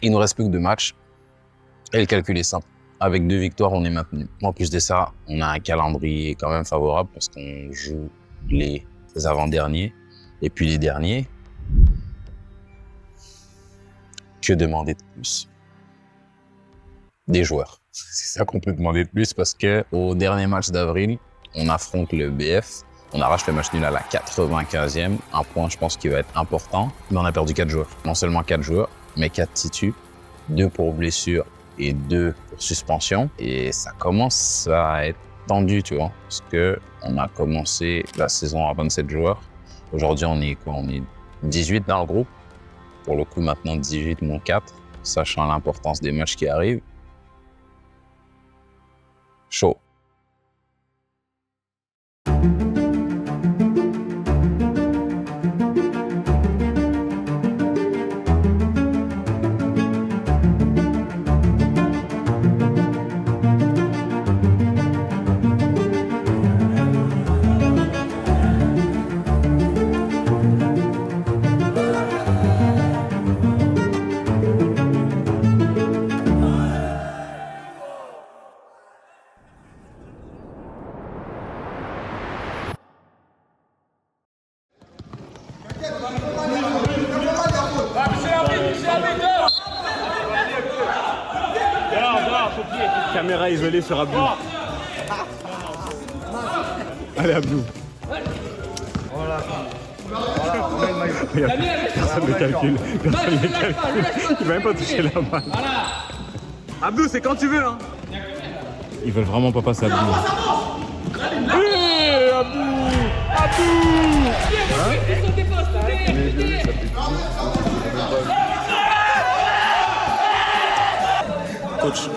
Il nous reste plus que 2 matchs et le calcul est simple. Avec 2 victoires, on est maintenu. En plus de ça, on a un calendrier quand même favorable parce qu'on joue les avant-derniers et puis les derniers. Que demander de plus? Des joueurs. C'est ça qu'on peut demander de plus parce que au dernier match d'avril, on affronte le BF. On arrache le match nul à la 95e. Un point, je pense, qui va être important. Mais on a perdu 4 joueurs. Non seulement 4 joueurs, mais 4 titus. 2 pour blessure et 2 pour suspension. Et ça commence à être tendu, tu vois. Parce que on a commencé la saison à 27 joueurs. Aujourd'hui, on est quoi? On est 18 dans le groupe. Pour le coup, maintenant 18 moins 4, sachant l'importance des matchs qui arrivent. Chaud. Caméra isolée sur Abdou. Allez Abdou. Personne ne calcule. Personne ne calcule. Il va même pas toucher la balle. Abdou, c'est quand tu veux. Hein. Ils veulent vraiment pas passer Abdou. Hey, Abdou.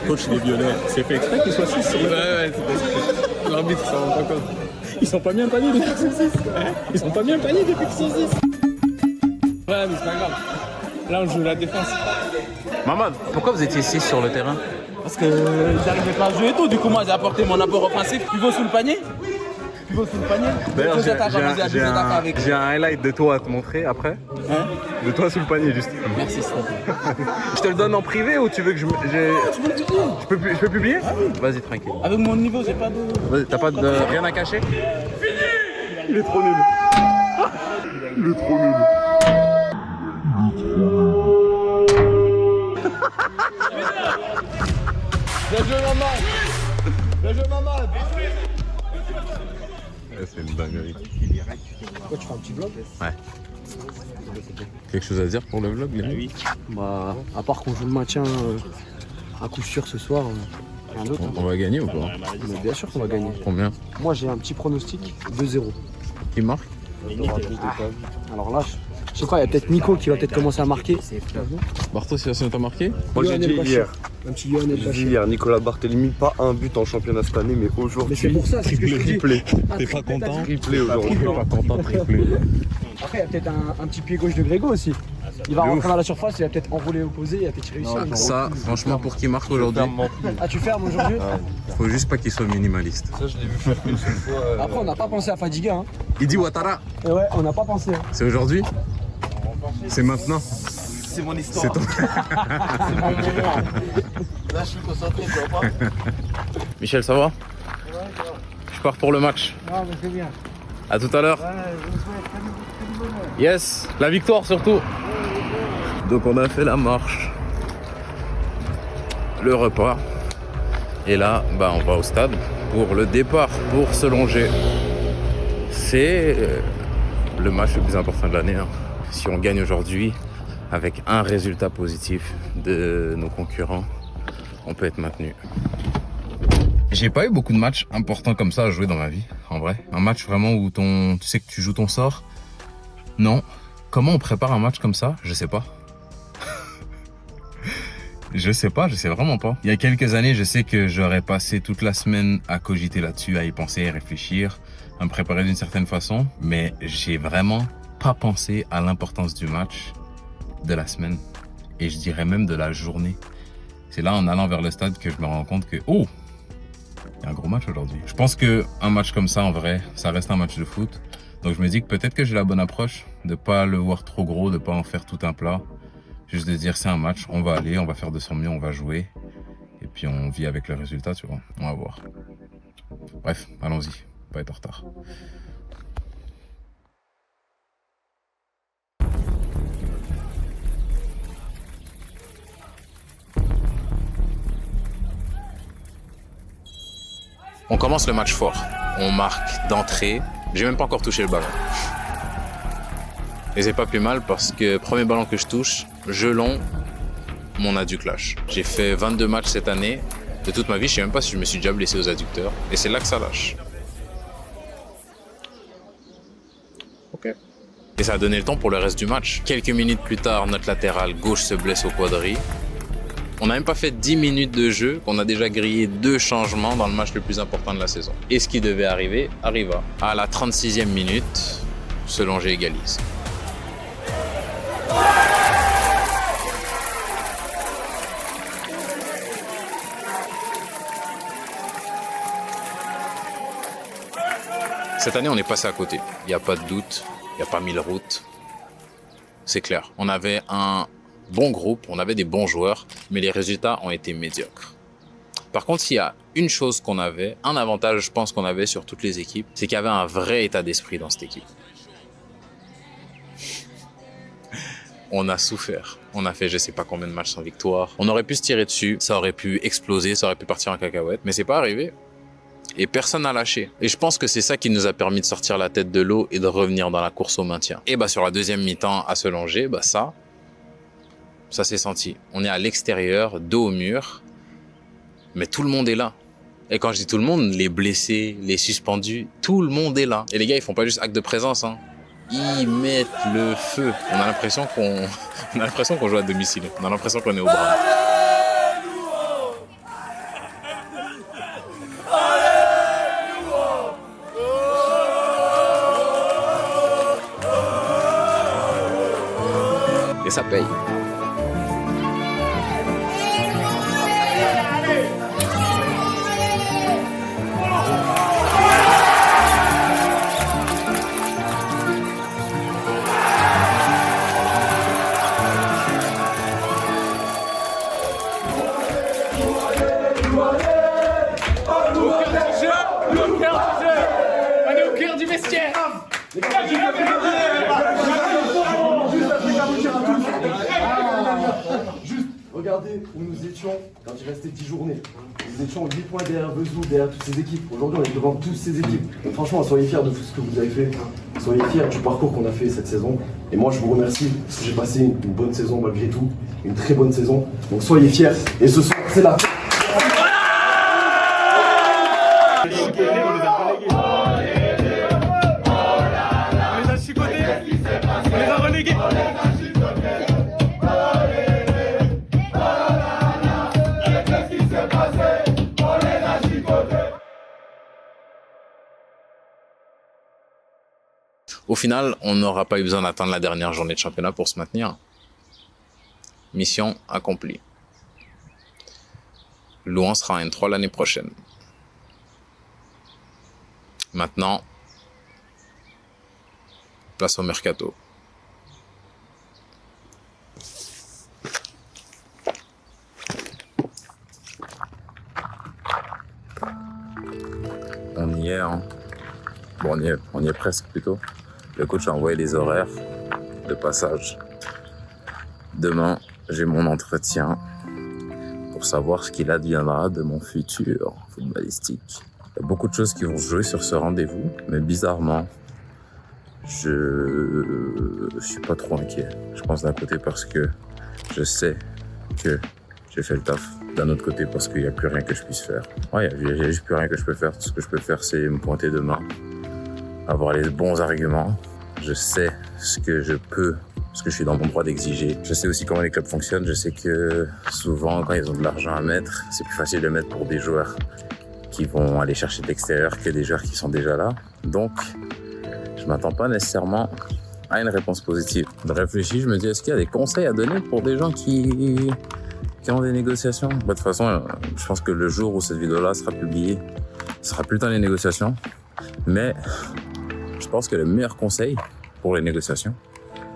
Coach des Violets, c'est fait exprès qu'ils soient 6 sur le Ouais, l'arbitre s'en rend pas compte. Ils sont pas bien paniers depuis qu'ils sont 6. Ils sont pas bien paniers depuis qu'ils sont 6. Ouais, mais c'est pas grave. Là, on joue la défense. Mamad, pourquoi vous étiez 6 sur le terrain? Parce que j'arrivais pas à jouer et tout. Du coup, moi, j'ai apporté mon apport offensif. Pivot sous le panier. D'ailleurs, j'ai un highlight de toi à te montrer après. Hein? De toi sous le panier, juste. Merci, Je te le donne en privé ou tu veux que je... Tu peux le dire. Je peux publier? Vas-y, tranquille. Avec mon niveau, j'ai pas de... Vas-y, t'as pas de... rien à cacher? Il est trop nul. Bien joué, Mamad. C'est une dinguerie. Quoi, tu fais un petit vlog? Ouais. Quelque chose à dire pour le vlog, les Oui. Bah, à part qu'on joue le maintien à coup sûr ce soir, rien d'autre. On va gagner ou pas? Mais bien sûr qu'on va gagner. Combien? Moi, j'ai un petit pronostic 2-0. Qui marque? Alors là, je sais pas, il y a peut-être Nico qui va peut-être commencer à marquer. Bartos, il t'a marqué? Moi j'ai dit hier, Un petit Yohann El Bachir. Nicolas Barthélémy, pas un but en championnat cette année, mais aujourd'hui, Mais c'est pour ça, c'est ce que je te dis. triplé. T'es pas content? Triplé aujourd'hui. Pas content, triplé. Après, il y a peut-être un petit pied gauche de Grégo aussi. Il va rentrer dans la surface, il va peut-être envoler opposé, il va peut-être réussir. Ça, franchement, pour qui marque aujourd'hui, Ah, tu fermes aujourd'hui? faut juste pas qu'il soit minimaliste. Ça, je l'ai vu faire une seule fois. Après, on n'a pas pensé à Fadiga. Hein. Il dit Ouattara. Et ouais, on n'a pas pensé. Hein. C'est aujourd'hui? C'est maintenant? C'est mon histoire. C'est ton... Là, je suis concentré, tu vois pas. Michel, ça va? Je pars pour le match. Non, mais c'est bien. À tout à l'heure. Yes, la victoire surtout. Donc on a fait la marche, le repas, et là, bah, on va au stade pour le départ, pour se longer. C'est le match le plus important de l'année. Hein. Si on gagne aujourd'hui, avec un résultat positif de nos concurrents, on peut être maintenu. J'ai pas eu beaucoup de matchs importants comme ça à jouer dans ma vie, en vrai. Un match vraiment où tu sais que tu joues ton sort. Non. Comment on prépare un match comme ça? Je sais pas. Je sais vraiment pas. Il y a quelques années, je sais que j'aurais passé toute la semaine à cogiter là-dessus, à y penser, à réfléchir, à me préparer d'une certaine façon. Mais j'ai vraiment pas pensé à l'importance du match, de la semaine, et je dirais même de la journée. C'est là, en allant vers le stade, que je me rends compte que, oh, il y a un gros match aujourd'hui. Je pense qu'un match comme ça, en vrai, ça reste un match de foot. Donc je me dis que peut-être que j'ai la bonne approche, de pas le voir trop gros, de pas en faire tout un plat, Juste de dire c'est un match, on va aller, on va faire de son mieux, on va jouer. Et puis on vit avec le résultat, tu vois. On va voir. Bref, allons-y, pas être en retard. On commence le match fort. On marque d'entrée. J'ai même pas encore touché le ballon. Et c'est pas plus mal parce que premier ballon que je touche, gelon, mon adduct lâche. J'ai fait 22 matchs cette année. De toute ma vie, je sais même pas si je me suis déjà blessé aux adducteurs. Et c'est là que ça lâche. Ok. Et ça a donné le temps pour le reste du match. Quelques minutes plus tard, notre latéral gauche se blesse au quadri. On n'a même pas fait 10 minutes de jeu qu'on a déjà grillé 2 changements dans le match le plus important de la saison. Et ce qui devait arriver, arriva. À la 36e minute, Selongé égalise. Cette année, on est passé à côté. Il n'y a pas de doute, il n'y a pas 1000 routes. C'est clair. On avait un bon groupe, on avait des bons joueurs, mais les résultats ont été médiocres. Par contre, s'il y a une chose qu'on avait, un avantage, je pense qu'on avait sur toutes les équipes, c'est qu'il y avait un vrai état d'esprit dans cette équipe. On a souffert. On a fait je sais pas combien de matchs sans victoire. On aurait pu se tirer dessus, ça aurait pu exploser, ça aurait pu partir en cacahuète, mais c'est pas arrivé. Et personne n'a lâché. Et je pense que c'est ça qui nous a permis de sortir la tête de l'eau et de revenir dans la course au maintien. Et sur la deuxième mi-temps à Selongé, ça s'est senti. On est à l'extérieur, dos au mur, mais tout le monde est là. Et quand je dis tout le monde, les blessés, les suspendus, tout le monde est là. Et les gars, ils font pas juste acte de présence, hein. Ils mettent le feu. On a l'impression qu'on joue à domicile. On a l'impression qu'on est au bras. Et ça paye. Regardez où nous étions quand il restait 10 journées. Nous étions 8 points derrière Vesoul, derrière toutes ces équipes. Aujourd'hui, on est devant toutes ces équipes. Donc franchement, soyez fiers de tout ce que vous avez fait. Soyez fiers du parcours qu'on a fait cette saison. Et moi, je vous remercie parce que j'ai passé une bonne saison malgré tout. Une très bonne saison. Donc soyez fiers. Et ce soir, c'est la fête. Au final, on n'aura pas eu besoin d'attendre la dernière journée de championnat pour se maintenir. Mission accomplie. Louhans sera en N3 l'année prochaine. Maintenant, place au mercato. On y est, hein. Bon, on y est presque plutôt. Le coach a envoyé les horaires de passage. Demain, j'ai mon entretien pour savoir ce qu'il adviendra de mon futur footballistique. Il y a beaucoup de choses qui vont se jouer sur ce rendez-vous, mais bizarrement, je suis pas trop inquiet. Je pense d'un côté parce que je sais que j'ai fait le taf. D'un autre côté parce qu'il n'y a plus rien que je puisse faire. Ouais, il n'y a juste plus rien que je peux faire. Tout ce que je peux faire, c'est me pointer demain, avoir les bons arguments. Je sais ce que je peux, ce que je suis dans mon droit d'exiger. Je sais aussi comment les clubs fonctionnent. Je sais que souvent, quand ils ont de l'argent à mettre, c'est plus facile de mettre pour des joueurs qui vont aller chercher de l'extérieur que des joueurs qui sont déjà là. Donc, je m'attends pas nécessairement à une réponse positive. Je réfléchis, je me dis, est-ce qu'il y a des conseils à donner pour des gens qui ont des négociations? De toute façon, je pense que le jour où cette vidéo-là sera publiée, ce sera plus le temps des négociations. Mais je pense que le meilleur conseil pour les négociations,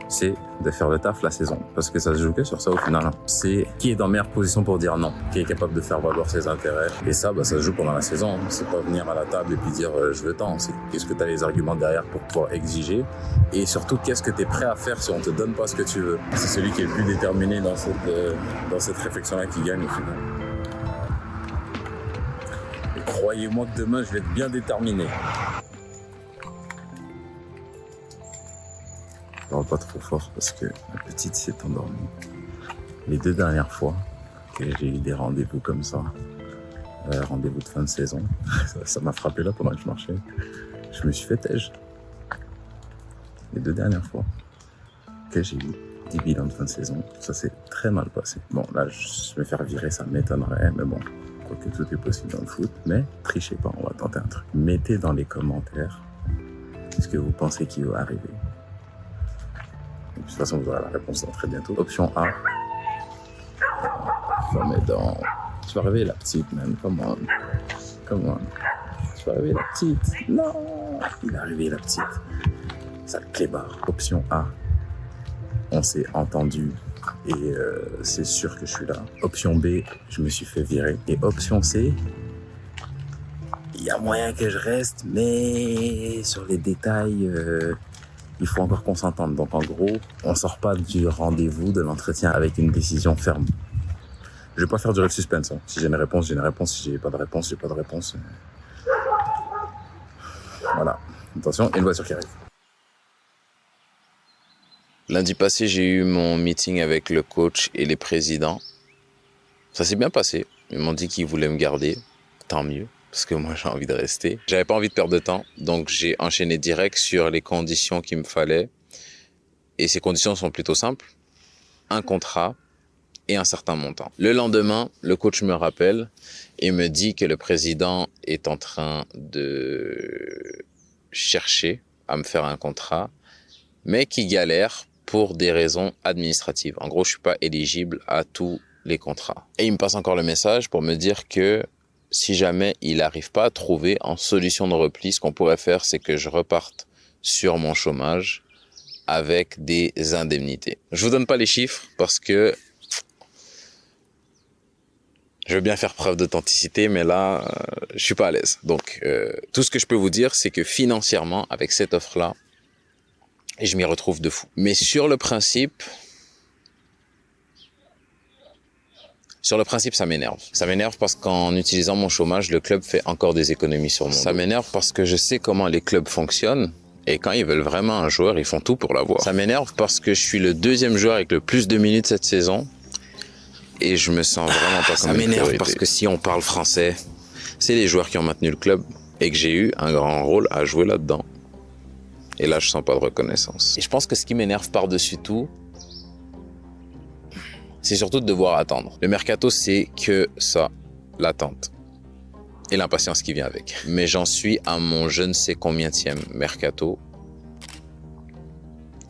c'est de faire le taf la saison. Parce que ça se joue que sur ça au final. Hein. C'est qui est dans meilleure position pour dire non, qui est capable de faire valoir ses intérêts. Et ça, ça se joue pendant la saison. Hein. C'est pas venir à la table et puis dire je veux tant. C'est qu'est-ce que tu as les arguments derrière pour pouvoir exiger. Et surtout, qu'est-ce que tu es prêt à faire si on te donne pas ce que tu veux. C'est celui qui est le plus déterminé dans cette réflexion-là qui gagne au final. Et croyez-moi que demain, je vais être bien déterminé. Je parle pas trop fort parce que la petite s'est endormie. Les 2 dernières fois que j'ai eu des rendez-vous comme ça, rendez-vous de fin de saison, ça m'a frappé là pendant que je marchais. Je me suis fait têche. Les 2 dernières fois que j'ai eu des bilans de fin de saison, ça s'est très mal passé. Bon, là, je me faire virer, ça m'étonnerait, mais bon, quoique tout est possible dans le foot. Mais trichez pas, on va tenter un truc. Mettez dans les commentaires ce que vous pensez qui va arriver. De toute façon, vous aurez la réponse dans très bientôt. Option A. Ferme les dents. Tu vas réveiller la petite, man. Come on. Tu vas réveiller la petite. Non. Il a réveillé la petite. Sale clébard. Option A. On s'est entendu et c'est sûr que je suis là. Option B. Je me suis fait virer. Et option C. Il y a moyen que je reste, mais sur les détails... il faut encore qu'on s'entende. Donc en gros, on sort pas du rendez-vous, de l'entretien avec une décision ferme. Je vais pas faire durer le suspense. Hein. Si j'ai une réponse, j'ai une réponse. Si j'ai pas de réponse, j'ai pas de réponse. Voilà. Attention, une voiture qui arrive. Lundi passé, j'ai eu mon meeting avec le coach et les présidents. Ça s'est bien passé. Ils m'ont dit qu'ils voulaient me garder. Tant mieux. Parce que moi, j'ai envie de rester. J'avais pas envie de perdre de temps, donc j'ai enchaîné direct sur les conditions qu'il me fallait. Et ces conditions sont plutôt simples. Un contrat et un certain montant. Le lendemain, le coach me rappelle et me dit que le président est en train de chercher à me faire un contrat, mais qu'il galère pour des raisons administratives. En gros, je suis pas éligible à tous les contrats. Et il me passe encore le message pour me dire que si jamais il n'arrive pas à trouver en solution de repli, ce qu'on pourrait faire, c'est que je reparte sur mon chômage avec des indemnités. Je vous donne pas les chiffres parce que je veux bien faire preuve d'authenticité, mais là, je suis pas à l'aise. Donc, tout ce que je peux vous dire, c'est que financièrement, avec cette offre-là, je m'y retrouve de fou. Mais sur le principe, ça m'énerve. Ça m'énerve parce qu'en utilisant mon chômage, le club fait encore des économies sur moi. Ça m'énerve parce que je sais comment les clubs fonctionnent et quand ils veulent vraiment un joueur, ils font tout pour l'avoir. Ça m'énerve parce que je suis le 2e joueur avec le plus de minutes cette saison et je me sens vraiment pas comme une priorité. Ça m'énerve parce que si on parle français, c'est les joueurs qui ont maintenu le club et que j'ai eu un grand rôle à jouer là-dedans. Et là, je sens pas de reconnaissance. Et je pense que ce qui m'énerve par-dessus tout, c'est surtout de devoir attendre. Le mercato, c'est que ça, l'attente. Et l'impatience qui vient avec. Mais j'en suis à mon je ne sais combienième mercato.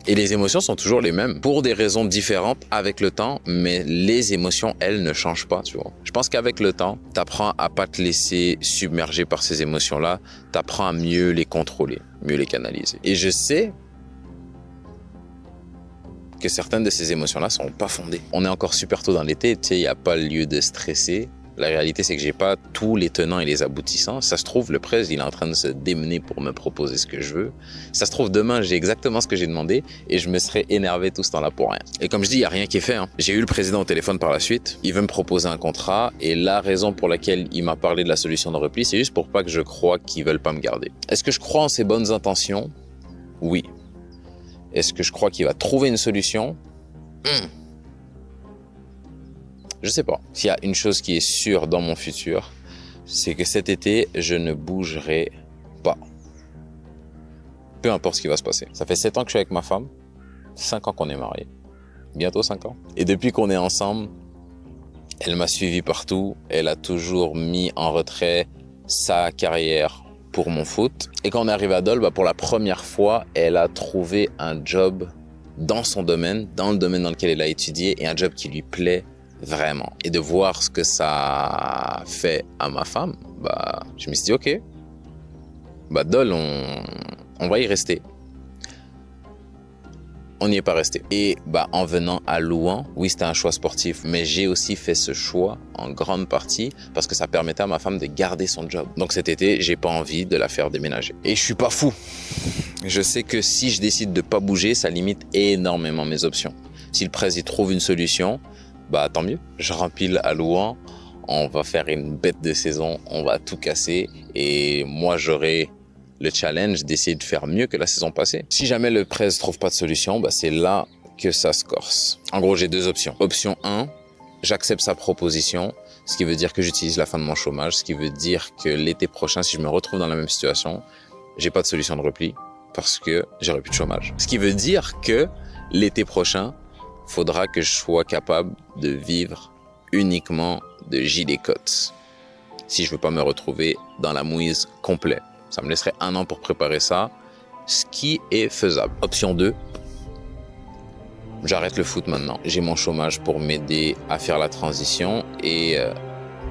Et les émotions sont toujours les mêmes. Pour des raisons différentes avec le temps, mais les émotions, elles, ne changent pas, tu vois. Je pense qu'avec le temps, t'apprends à pas te laisser submerger par ces émotions-là. T'apprends à mieux les contrôler, mieux les canaliser. Et je sais que certaines de ces émotions-là sont pas fondées. On est encore super tôt dans l'été, tu sais, il n'y a pas lieu de stresser. La réalité, c'est que j'ai pas tous les tenants et les aboutissants. Ça se trouve, le presse, il est en train de se démener pour me proposer ce que je veux. Ça se trouve, demain, j'ai exactement ce que j'ai demandé et je me serais énervé tout ce temps-là pour rien. Et comme je dis, il n'y a rien qui est fait. Hein. J'ai eu le président au téléphone par la suite. Il veut me proposer un contrat et la raison pour laquelle il m'a parlé de la solution de repli, c'est juste pour pas que je croie qu'ils veulent pas me garder. Est-ce que je crois en ses bonnes intentions? Oui. Est-ce que je crois qu'il va trouver une solution? Je sais pas. S'il y a une chose qui est sûre dans mon futur, c'est que cet été, je ne bougerai pas. Peu importe ce qui va se passer. Ça fait 7 ans que je suis avec ma femme, 5 ans qu'on est mariés. Bientôt 5 ans. Et depuis qu'on est ensemble, elle m'a suivi partout. Elle a toujours mis en retrait sa carrière pour mon foot. Et quand on est arrivé à Dole, pour la première fois, elle a trouvé un job dans son domaine, dans le domaine dans lequel elle a étudié, et un job qui lui plaît vraiment. Et de voir ce que ça fait à ma femme, je me suis dit, ok, Dole, on va y rester. on n'y est pas resté. Et en venant à Louhans, oui, c'était un choix sportif, mais j'ai aussi fait ce choix en grande partie parce que ça permettait à ma femme de garder son job. Donc cet été, j'ai pas envie de la faire déménager. Et je suis pas fou. Je sais que si je décide de pas bouger, ça limite énormément mes options. Si le presse y trouve une solution, tant mieux. Je rempile à Louhans, on va faire une bête de saison, on va tout casser et moi j'aurai le challenge d'essayer de faire mieux que la saison passée. Si jamais le presse trouve pas de solution, c'est là que ça se corse. En gros, j'ai 2 options. Option 1, j'accepte sa proposition, ce qui veut dire que j'utilise la fin de mon chômage, ce qui veut dire que l'été prochain, si je me retrouve dans la même situation, j'ai pas de solution de repli parce que j'aurai plus de chômage. Ce qui veut dire que l'été prochain, faudra que je sois capable de vivre uniquement de gilet coats si je veux pas me retrouver dans la mouise complète. Ça me laisserait 1 an pour préparer ça, ce qui est faisable. Option 2, j'arrête le foot maintenant. J'ai mon chômage pour m'aider à faire la transition et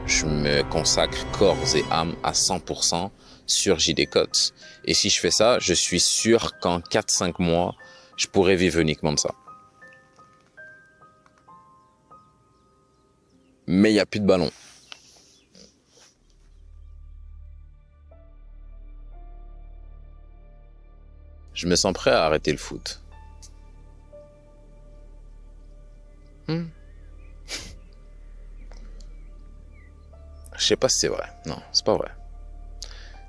je me consacre corps et âme à 100% sur JD Coats. Et si je fais ça, je suis sûr qu'en 4-5 mois, je pourrais vivre uniquement de ça. Mais il n'y a plus de ballon. Je me sens prêt à arrêter le foot. Je sais pas si c'est vrai. Non, c'est pas vrai.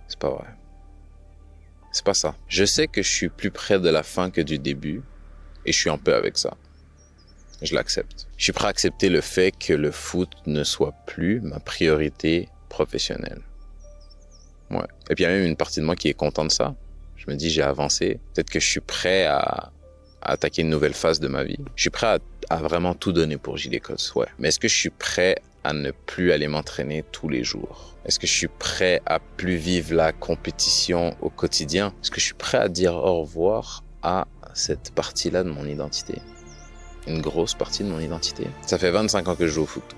C'est pas vrai. C'est pas ça. Je sais que je suis plus près de la fin que du début et je suis en paix avec ça. Je l'accepte. Je suis prêt à accepter le fait que le foot ne soit plus ma priorité professionnelle. Ouais. Et puis il y a même une partie de moi qui est content de ça. Je me dis, j'ai avancé. Peut-être que je suis prêt à attaquer une nouvelle phase de ma vie. Je suis prêt à vraiment tout donner pour JD Coats, ouais. Mais est-ce que je suis prêt à ne plus aller m'entraîner tous les jours? Est-ce que je suis prêt à plus vivre la compétition au quotidien? Est-ce que je suis prêt à dire au revoir à cette partie-là de mon identité? Une grosse partie de mon identité. Ça fait 25 ans que je joue au foot.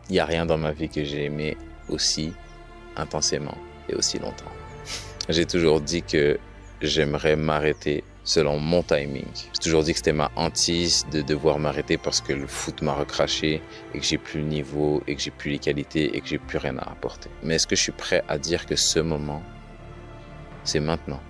Il n'y a rien dans ma vie que j'ai aimé aussi intensément et aussi longtemps. J'ai toujours dit que j'aimerais m'arrêter selon mon timing. J'ai toujours dit que c'était ma hantise de devoir m'arrêter parce que le foot m'a recraché et que j'ai plus le niveau et que j'ai plus les qualités et que j'ai plus rien à apporter. Mais est-ce que je suis prêt à dire que ce moment, c'est maintenant?